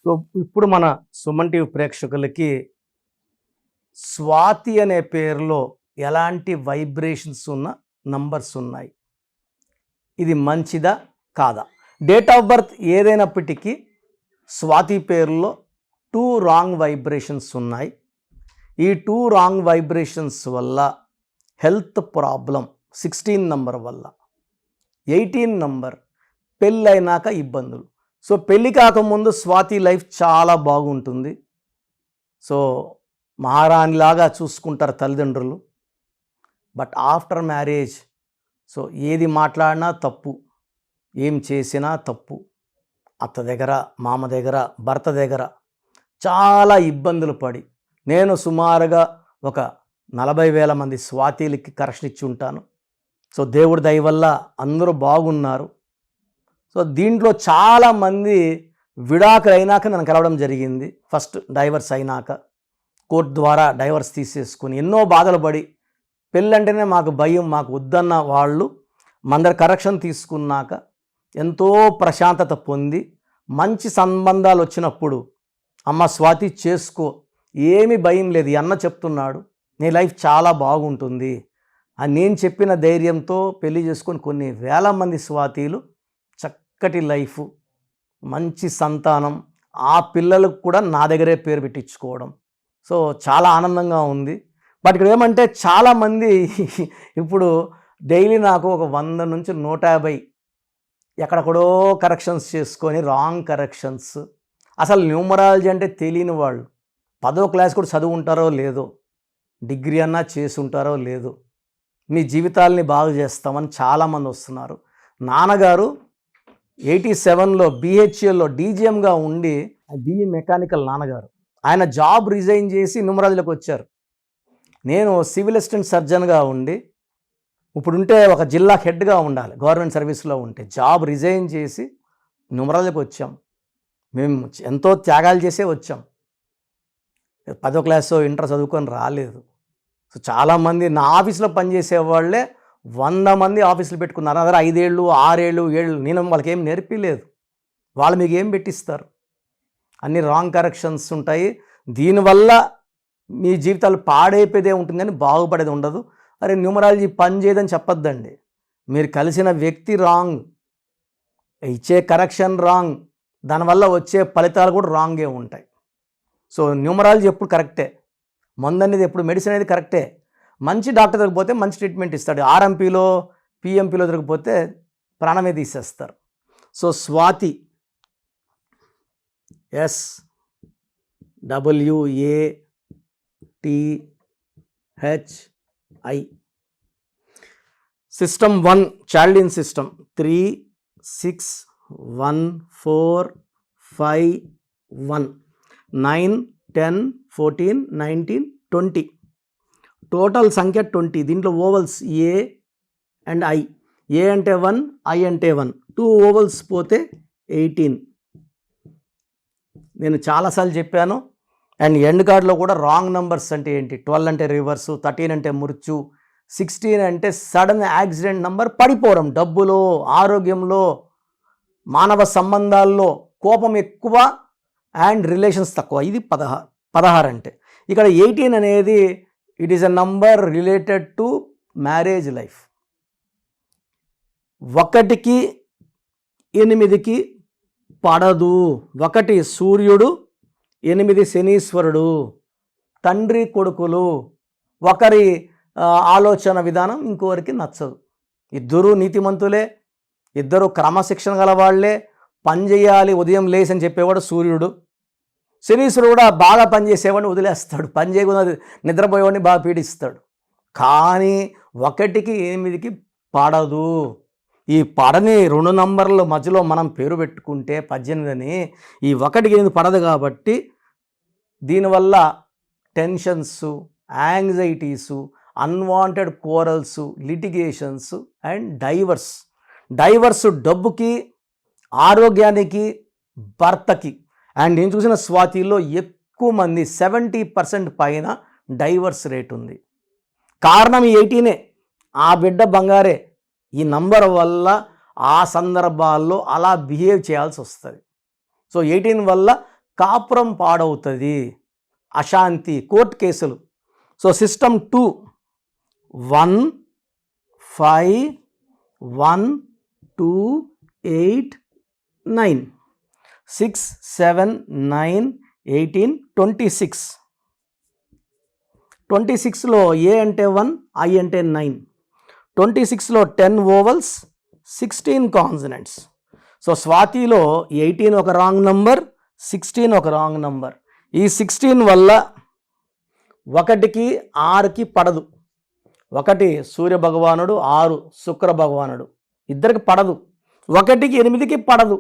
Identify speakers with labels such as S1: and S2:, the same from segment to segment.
S1: So ఇప్పుడు మన Suman TV ప్రేక్షకులకి స్వాతి అనే పేరులో ఎలాంటి వైబ్రేషన్స్ ఉన్న నంబర్స్ ఉన్నాయి, ఇది మంచిదా కాదా? డేట్ ఆఫ్ బర్త్ ఏదైనప్పటికీ స్వాతి పేరులో 2 రాంగ్ వైబ్రేషన్స్ ఉన్నాయి. ఈ 2 రాంగ్ వైబ్రేషన్స్ వల్ల హెల్త్ ప్రాబ్లం 16 నంబర్ వల్ల, 18 నంబర్ పెళ్ళైనాక ఇబ్బందులు. సో పెళ్ళి కాకముందు స్వాతి లైఫ్ చాలా బాగుంటుంది. సో మహారాణిలాగా చూసుకుంటారు తల్లిదండ్రులు. బట్ ఆఫ్టర్ మ్యారేజ్ సో ఏది మాట్లాడినా తప్పు, ఏం చేసినా తప్పు. అత్త దగ్గర, మామ దగ్గర, భర్త దగ్గర చాలా ఇబ్బందులు పడి నేను సుమారుగా ఒక 40,000 మంది స్వాతిలకి కరెక్షన్ ఇచ్చి ఉంటాను. సో దేవుడి దయ వల్ల అందరూ బాగున్నారు. సో దీంట్లో చాలామంది విడాకులు అయినాక నన్ను కలవడం జరిగింది. ఫస్ట్ డైవర్స్ అయినాక కోర్టు ద్వారా డైవర్స్ తీసేసుకొని ఎన్నో బాధలు పడి, పెళ్ళంటేనే మాకు భయం, మాకు వద్దన్న వాళ్ళు మందరి కరెక్షన్ తీసుకున్నాక ఎంతో ప్రశాంతత పొంది మంచి సంబంధాలు వచ్చినప్పుడు అమ్మ స్వాతి చేసుకో, ఏమీ భయం లేదు, ఈ అన్న చెప్తున్నాడు నీ లైఫ్ చాలా బాగుంటుంది అని నేను చెప్పిన ధైర్యంతో పెళ్లి చేసుకొని కొన్ని వేల మంది స్వాతీలు చక్కటి లైఫ్, మంచి సంతానం, ఆ పిల్లలకు కూడా నా దగ్గరే పేరు పెట్టించుకోవడం. సో చాలా ఆనందంగా ఉంది. బట్ ఇక్కడ ఏమంటే చాలామంది ఇప్పుడు డైలీ నాకు ఒక 100 నుంచి 150 ఎక్కడెక్కడో కరెక్షన్స్ చేసుకొని రాంగ్ కరెక్షన్స్. అసలు న్యూమరాలజీ అంటే తెలియని వాళ్ళు 10వ క్లాస్ కూడా చదువు ఉంటారో లేదో, డిగ్రీ అన్నా చేసి ఉంటారో లేదో, మీ జీవితాలని బాగు చేస్తామని చాలామంది వస్తున్నారు. నాన్నగారు 87లో BHELలో డీజీఎంగా ఉండి, BE మెకానికల్ నాన్నగారు, ఆయన జాబ్ రిజైన్ చేసి న్యూమరాలజీలోకి వచ్చారు. నేను సివిల్ అసిస్టెంట్ సర్జన్గా ఉండి ఇప్పుడుంటే ఒక జిల్లా హెడ్గా ఉండాలి, గవర్నమెంట్ సర్వీస్లో ఉంటే జాబ్ రిజైన్ చేసి న్యూమరాలజీకి వచ్చాం. మేము ఎంతో త్యాగాలు చేసే వచ్చాం. 10వ క్లాసు ఇంటర్ చదువుకొని రాలేదు. సో చాలామంది నా ఆఫీస్లో పనిచేసే వాళ్ళే 100 మంది ఆఫీసులు పెట్టుకున్నారు. అదే 5 ఏళ్ళు 6 ఏళ్ళు 7 ఏళ్ళు నేను వాళ్ళకి ఏం నేర్పిలేదు. వాళ్ళు మీకు ఏం పెట్టిస్తారు? అన్ని రాంగ్ కరెక్షన్స్ ఉంటాయి. దీనివల్ల మీ జీవితాలు పాడైపోయేదే ఉంటుంది కానీ బాగుపడేది ఉండదు. అరే న్యూమరాలజీ పని చేయదని చెప్పొద్దండి. మీరు కలిసిన వ్యక్తి రాంగ్, ఇచ్చే కరెక్షన్ రాంగ్, దానివల్ల వచ్చే ఫలితాలు కూడా రాంగే ఉంటాయి. సో న్యూమరాలజీ ఎప్పుడు కరెక్టే, మందు అనేది ఎప్పుడు, మెడిసిన్ అనేది కరెక్టే. మంచి డాక్టర్ దొరికిపోతే మంచి ట్రీట్మెంట్ ఇస్తాడు. RMPలో PMPలో దొరికిపోతే ప్రాణమే తీసేస్తారు. So Swathi SWATHI system 1 Chaldean system 3 6 1 4 5 1 9 10 14 19 20 total సంఖ్య 20. దీంట్లో ovals A and I. A అంటే 1, I అంటే 1, 2 ఓవల్స్ పోతే 18. నేను చాలాసార్లు చెప్పాను. అండ్ ఎండ్ కార్డ్లో కూడా రాంగ్ నంబర్స్ అంటే ఏంటి, 12 అంటే రివర్సు, 13 అంటే మృత్యు, 16 అంటే సడన్ యాక్సిడెంట్ నంబర్, పడిపోవడం, డబ్బులో, ఆరోగ్యంలో, మానవ సంబంధాల్లో కోపం ఎక్కువ అండ్ రిలేషన్స్ తక్కువ. ఇది 16 అంటే. ఇక్కడ 18 అనేది it is a number related to marriage life. 1కి 8కి పడదు. 1 సూర్యుడు, 8 శనీశ్వరుడు, తండ్రి కొడుకులు, ఒకరి ఆలోచన విధానం ఇంకొకరికి నచ్చదు. ఇద్దరు నీతిమంతులే, ఇద్దరు క్రమశిక్షణ గల వాళ్ళే, పని చేయాలి ఉదయం లేసి అని చెప్పేవాడు సూర్యుడు. శనీశ్వరుడు కూడా బాగా పనిచేసేవాడిని వదిలేస్తాడు, పని చేయకుండా నిద్రపోయేవాడిని బాగా పీడిస్తాడు. కానీ 1కి 8కి పడదు. ఈ పడని 2 నంబర్ల మధ్యలో మనం పేరు పెట్టుకుంటే 18 అని, ఈ 1కి 8 పడదు కాబట్టి దీనివల్ల tensions, anxieties, unwanted quarrels, litigations and divorce డబ్బుకి, ఆరోగ్యానికి, భర్తకి. అండ్ నేను చూసిన స్వాతిలో ఎక్కువ మంది 70% పైన డైవర్స్ రేట్ ఉంది. కారణం ఈ 18. ఆ బిడ్డ బంగారే. ఈ నంబర్ వల్ల ఆ సందర్భాల్లో అలా బిహేవ్ చేయాల్సి వస్తుంది. సో 18 వల్ల కాపురం పాడవుతుంది, అశాంతి, కోర్టు కేసులు. So system 2 1 5 1 2 8 9 6 7 9 18 26. 26లో ఏ అంటే 1, ఐ అంటే 9. 26లో 10 ఓవల్స్, 16 కాన్సనెంట్స్. సో స్వాతిలో 18 ఒక రాంగ్ నంబర్, 16 ఒక రాంగ్ నంబర్. ఈ 16 వల్ల 1కి 6కి పడదు. 1 సూర్య భగవానుడు, 6 శుక్ర భగవానుడు, ఇద్దరికి పడదు. 1కి 8కి పడదు.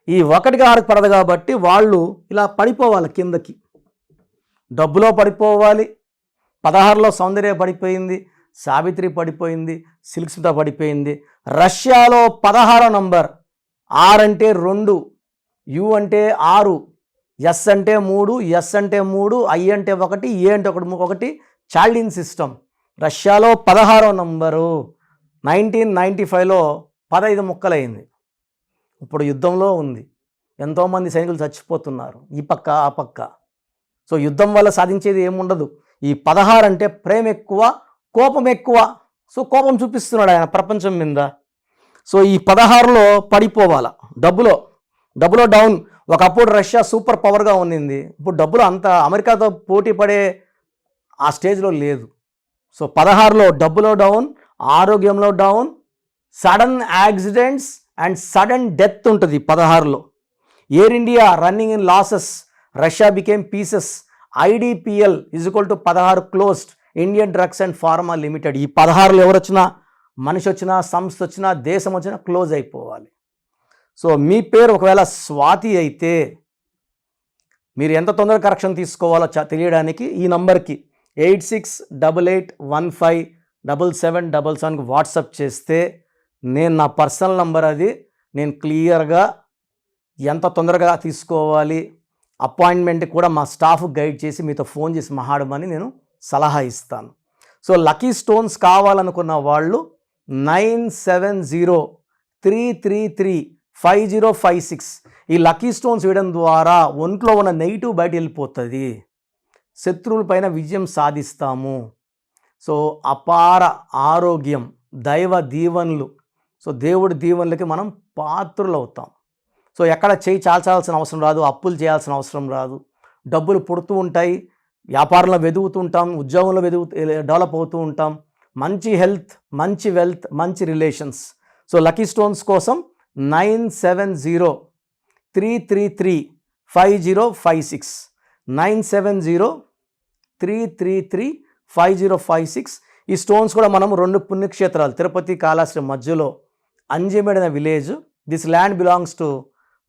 S1: ఈ 1కి 6కి పడదు కాబట్టి వాళ్ళు ఇలా పడిపోవాలి కిందకి. డబ్బులో పడిపోవాలి. 16లో సౌందర్య పడిపోయింది, సావిత్రి పడిపోయింది, సిల్క్స్మిత పడిపోయింది. రష్యాలో 16వ నంబర్, ఆర్ అంటే 2, యు అంటే 6, ఎస్ అంటే 3, ఎస్ అంటే 3, ఐ అంటే 1, ఏ అంటే 1. Chaldean system. రష్యాలో 16వ నంబరు 1995లో 15 ముక్కలైంది. ఇప్పుడు యుద్ధంలో ఉంది. ఎంతోమంది సైనికులు చచ్చిపోతున్నారు ఈ పక్క ఆ పక్క. సో యుద్ధం వల్ల సాధించేది ఏముండదు. ఈ 16 అంటే ప్రేమ ఎక్కువ, కోపం ఎక్కువ. సో కోపం చూపిస్తున్నాడు ఆయన ప్రపంచం మీద. సో ఈ 16లో పడిపోవాల. డబ్బులో డౌన్. ఒకప్పుడు రష్యా సూపర్ పవర్గా ఉన్నింది. ఇప్పుడు డబ్బులు అంత అమెరికాతో పోటీ పడే ఆ స్టేజ్లో లేదు. సో 16లో డబ్బులో డౌన్, ఆరోగ్యంలో down, sudden accidents and sudden death ఉంటుంది 16లో. Air India running in losses, Russia became pieces. IDPL = 16 closed, Indian drugs and pharma limited. ఈ 16లో ఎవరు వచ్చినా, మనిషి వచ్చినా, సంస్థ వచ్చినా, దేశం వచ్చినా క్లోజ్ అయిపోవాలి. సో మీ పేరు ఒకవేళ స్వాతి అయితే మీరు ఎంత తొందరగా కరెక్షన్ తీసుకోవాలో తెలియడానికి ఈ నంబర్కి 8688157777కి వాట్సాప్ చేస్తే నేను నా పర్సనల్ నంబర్ అది, నేను క్లియర్గా ఎంత తొందరగా తీసుకోవాలి, అపాయింట్మెంట్ కూడా మా స్టాఫ్ గైడ్ చేసి మీతో ఫోన్ చేసి మాట్లాడమని నేను సలహా ఇస్తాను. సో లక్కీ స్టోన్స్ కావాలనుకున్న వాళ్ళు 9703335056 ఈ లక్కీ స్టోన్స్ వేయడం ద్వారా ఒంట్లో ఉన్న నెగిటివ్ బయట వెళ్ళిపోతుంది. శత్రువులపైన విజయం సాధిస్తాము. సో అపార ఆరోగ్యం, దైవ దీవెనలు, సో దేవుడి దీవెనలకి మనం పాత్రులు అవుతాం. సో ఎక్కడ చేయి చాల్చాల్సిన అవసరం రాదు, అప్పులు చేయాల్సిన అవసరం రాదు. డబ్బులు పుడుతూ ఉంటాయి, వ్యాపారంలో వెదుగుతుంటాం, ఉద్యోగంలో డెవలప్ అవుతూ ఉంటాం. మంచి హెల్త్, మంచి వెల్త్, మంచి రిలేషన్స్. సో లక్కీ స్టోన్స్ కోసం 9703335056 9703335056. ఈ స్టోన్స్ కూడా మనం 2 పుణ్యక్షేత్రాలు, తిరుపతి కాళహస్తి మధ్యలో అంజమేడిన village. This land belongs to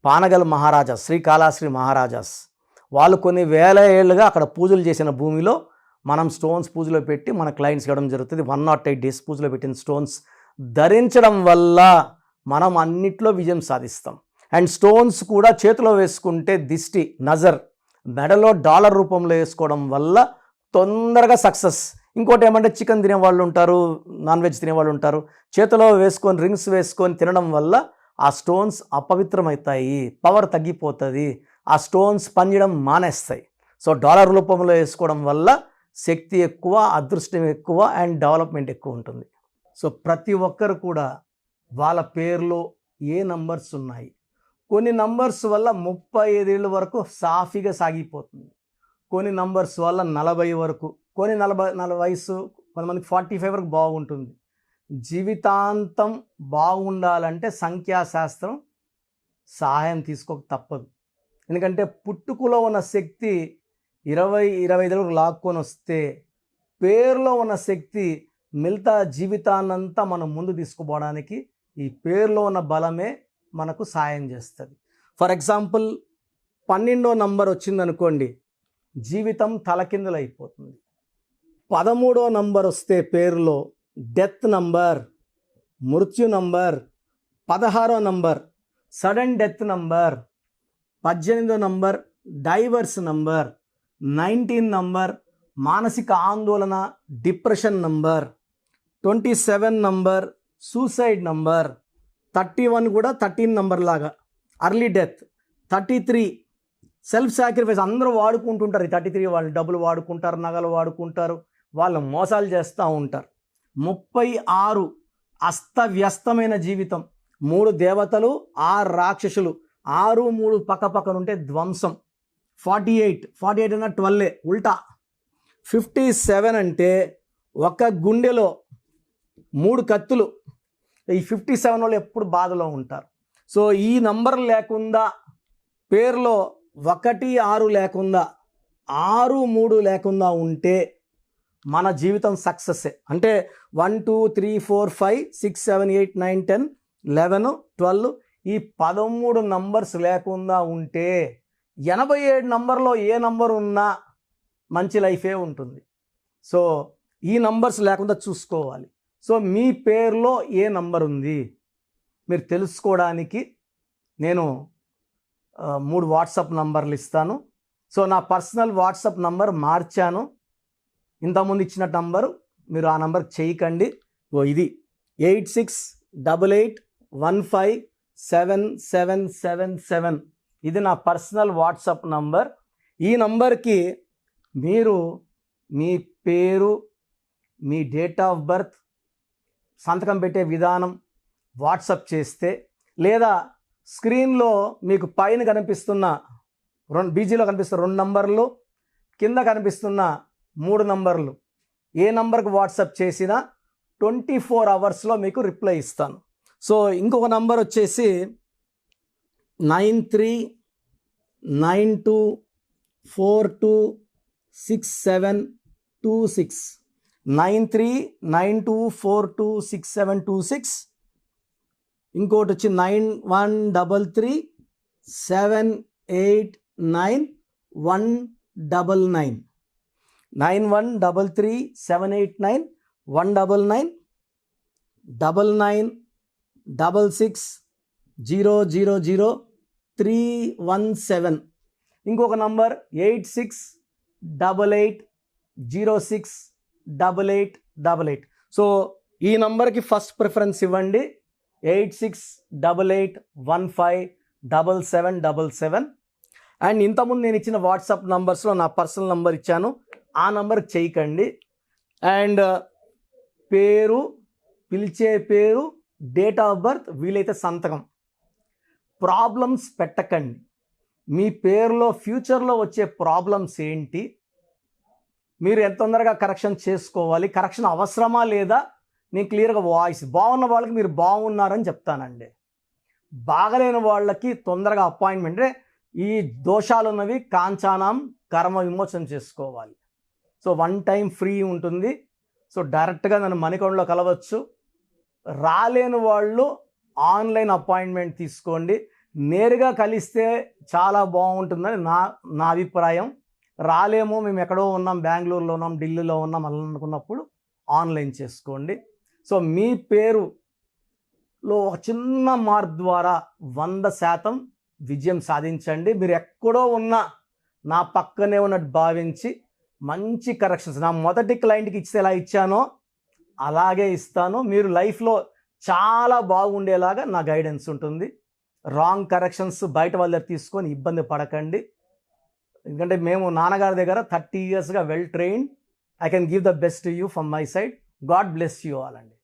S1: Panagal Maharajas, Srikalahasti Maharajas. వాళ్ళు కొన్ని వేల ఏళ్ళుగా అక్కడ పూజలు చేసిన భూమిలో మనం స్టోన్స్ పూజలో పెట్టి మన క్లయింట్స్ ఇవ్వడం జరుగుతుంది. 108 డేస్ పూజలో పెట్టిన స్టోన్స్ ధరించడం వల్ల మనం అన్నిట్లో విజయం సాధిస్తాం. అండ్ స్టోన్స్ కూడా చేతిలో వేసుకుంటే దిష్టి, నజర్, మెడలో డాలర్ రూపంలో వేసుకోవడం వల్ల తొందరగా సక్సెస్. ఇంకోటి ఏమంటే చికెన్ తినేవాళ్ళు ఉంటారు, నాన్ వెజ్ తినేవాళ్ళు ఉంటారు, చేతిలో వేసుకొని రింగ్స్ వేసుకొని తినడం వల్ల ఆ స్టోన్స్ అపవిత్రమవుతాయి, పవర్ తగ్గిపోతుంది, ఆ స్టోన్స్ పనిచేయడం మానేస్తాయి. సో డాలర్ రూపంలో వేసుకోవడం వల్ల శక్తి ఎక్కువ, అదృష్టం ఎక్కువ అండ్ డెవలప్మెంట్ ఎక్కువ ఉంటుంది. సో ప్రతి ఒక్కరు కూడా వాళ్ళ పేరులో ఏ నంబర్స్ ఉన్నాయి. కొన్ని నంబర్స్ వల్ల 35 ఏళ్ళ వరకు సాఫీగా సాగిపోతుంది. కొన్ని నంబర్స్ వల్ల 40 వరకు, కొన్ని 40 వయసు, కొంతమందికి 45 వరకు బాగుంటుంది. జీవితాంతం బాగుండాలంటే సంఖ్యాశాస్త్రం సహాయం తీసుకోక తప్పదు. ఎందుకంటే పుట్టుకలో ఉన్న శక్తి 20-25 వరకు లాక్కొని వస్తే, పేరులో ఉన్న శక్తి మిగతా జీవితాన్నంతా మనం ముందు తీసుకుపోవడానికి ఈ పేరులో ఉన్న బలమే మనకు సాయం చేస్తుంది. ఫర్ ఎగ్జాంపుల్ 12వ నంబర్ వచ్చిందనుకోండి, జీవితం తలకిందులు అయిపోతుంది. 13వ నంబర్ వస్తే పేరులో డెత్ నంబర్, మృత్యు నంబర్. 16వ నంబర్ సడన్ డెత్ నంబర్. 18వ నంబర్ డైవర్స్ నంబర్. 19 నంబర్ మానసిక ఆందోళన, depression number. 27 number suicide number. 31 కూడా 13 నంబర్ లాగా అర్లీ డెత్. 33 సెల్ఫ్ సాక్రిఫైస్ అందరూ వాడుకుంటుంటారు. ఈ 33 వాళ్ళు డబ్బులు వాడుకుంటారు, నగలు వాడుకుంటారు, వాళ్ళు మోసాలు చేస్తూ ఉంటారు. 36 అస్తవ్యస్తమైన జీవితం, 3 దేవతలు 6 రాక్షసులు, 6 3 పక్కపక్కనుంటే ధ్వంసం. 48 అన్న 12 ఉల్టా. 57 అంటే ఒక గుండెలో 3 కత్తులు. ఈ 57 వాళ్ళు ఎప్పుడు బాధలో ఉంటారు. సో ఈ నంబర్ లేకుండా, పేరులో 1 6 లేకుండా, 6 3 లేకుండా ఉంటే మన జీవితం సక్సెస్సే. అంటే 1 2 3 4 5 6 7 8 9 10 11 12 ఈ 13 నంబర్స్ లేకుండా ఉంటే 87 నంబర్లో ఏ నంబర్ ఉన్నా మంచి లైఫే ఉంటుంది. సో ఈ నంబర్స్ లేకుండా చూసుకోవాలి. సో మీ పేరులో ఏ నంబర్ ఉంది మీరు తెలుసుకోవడానికి నేను 3 వాట్సాప్ నంబర్లు ఇస్తాను. సో నా పర్సనల్ వాట్సాప్ నంబర్ మార్చాను. ఇంతకుముందు ఇచ్చిన నంబరు మీరు ఆ నంబర్కి చేయకండి. ఇది 8688157777. ఇది నా పర్సనల్ వాట్సాప్ నంబర్. ఈ నంబర్కి మీరు మీ పేరు, మీ డేట్ ఆఫ్ బర్త్, సంతకం పెట్టే విధానం వాట్సాప్ చేస్తే, లేదా స్క్రీన్లో మీకు పైన కనిపిస్తున్న బీజీలో కనిపిస్తున్న 2 నంబర్లు, కింద కనిపిస్తున్న 3 నంబర్లు, ఏ నంబర్కి వాట్సాప్ చేసినా 24 అవర్స్లో మీకు రిప్లై ఇస్తాను. సో ఇంకొక నంబర్ వచ్చేసి 9392426726 9392426726. ఇంకోటి వచ్చి 9133789199 9133789199 9966000317. ఇంకొక నంబర్ 8688068888. సో ఈ నంబర్కి ఫస్ట్ ప్రిఫరెన్స్ ఇవ్వండి. 8688157777. అండ్ ఇంతకుముందు నేను ఇచ్చిన వాట్సాప్ నంబర్స్లో నా పర్సనల్ నంబర్ ఇచ్చాను, ఆ నంబర్కి చేయకండి. అండ్ పేరు, పిలిచే పేరు, డేట్ ఆఫ్ బర్త్, వీలైతే సంతకం. ప్రాబ్లమ్స్ పెట్టకండి. మీ పేరులో ఫ్యూచర్లో వచ్చే ప్రాబ్లమ్స్ ఏంటి, మీరు ఎంత తొందరగా కరెక్షన్ చేసుకోవాలి, కరెక్షన్ అవసరమా లేదా, నేను క్లియర్గా వాయిస్ బాగున్న వాళ్ళకి మీరు బాగున్నారని చెప్తానండి. బాగలేని వాళ్ళకి తొందరగా అపాయింట్మెంట్, అంటే ఈ దోషాలు ఉన్నవి కాంచానం కర్మ విమోచన చేసుకోవాలి. సో 1 టైం ఫ్రీ ఉంటుంది. సో డైరెక్ట్గా నన్ను మణికొండలో కలవచ్చు. రాలేని వాళ్ళు ఆన్లైన్ అపాయింట్మెంట్ తీసుకోండి. నేరుగా కలిస్తే చాలా బాగుంటుందని నా అభిప్రాయం. రాలేమో, మేము ఎక్కడో ఉన్నాం, బెంగళూరులో ఉన్నాం, ఢిల్లీలో ఉన్నాం అలా అనుకున్నప్పుడు ఆన్లైన్ చేసుకోండి. సో మీ పేరులో ఒక చిన్న మార్పు ద్వారా 100% విజయం సాధించండి. మీరు ఎక్కడో ఉన్నా నా పక్కనే ఉన్నట్టు భావించి మంచి కరెక్షన్స్ నా మొదటి క్లయింట్కి ఇస్తే ఎలా ఇచ్చానో అలాగే ఇస్తాను. మీరు లైఫ్లో చాలా బాగుండేలాగా నా గైడెన్స్ ఉంటుంది. రాంగ్ కరెక్షన్స్ బయట వాళ్ళ దగ్గర తీసుకొని ఇబ్బంది పడకండి. ఎందుకంటే మేము నాన్నగారి దగ్గర 30 yearsగా well trained. I can give the best to you from my side. God bless you all అండి.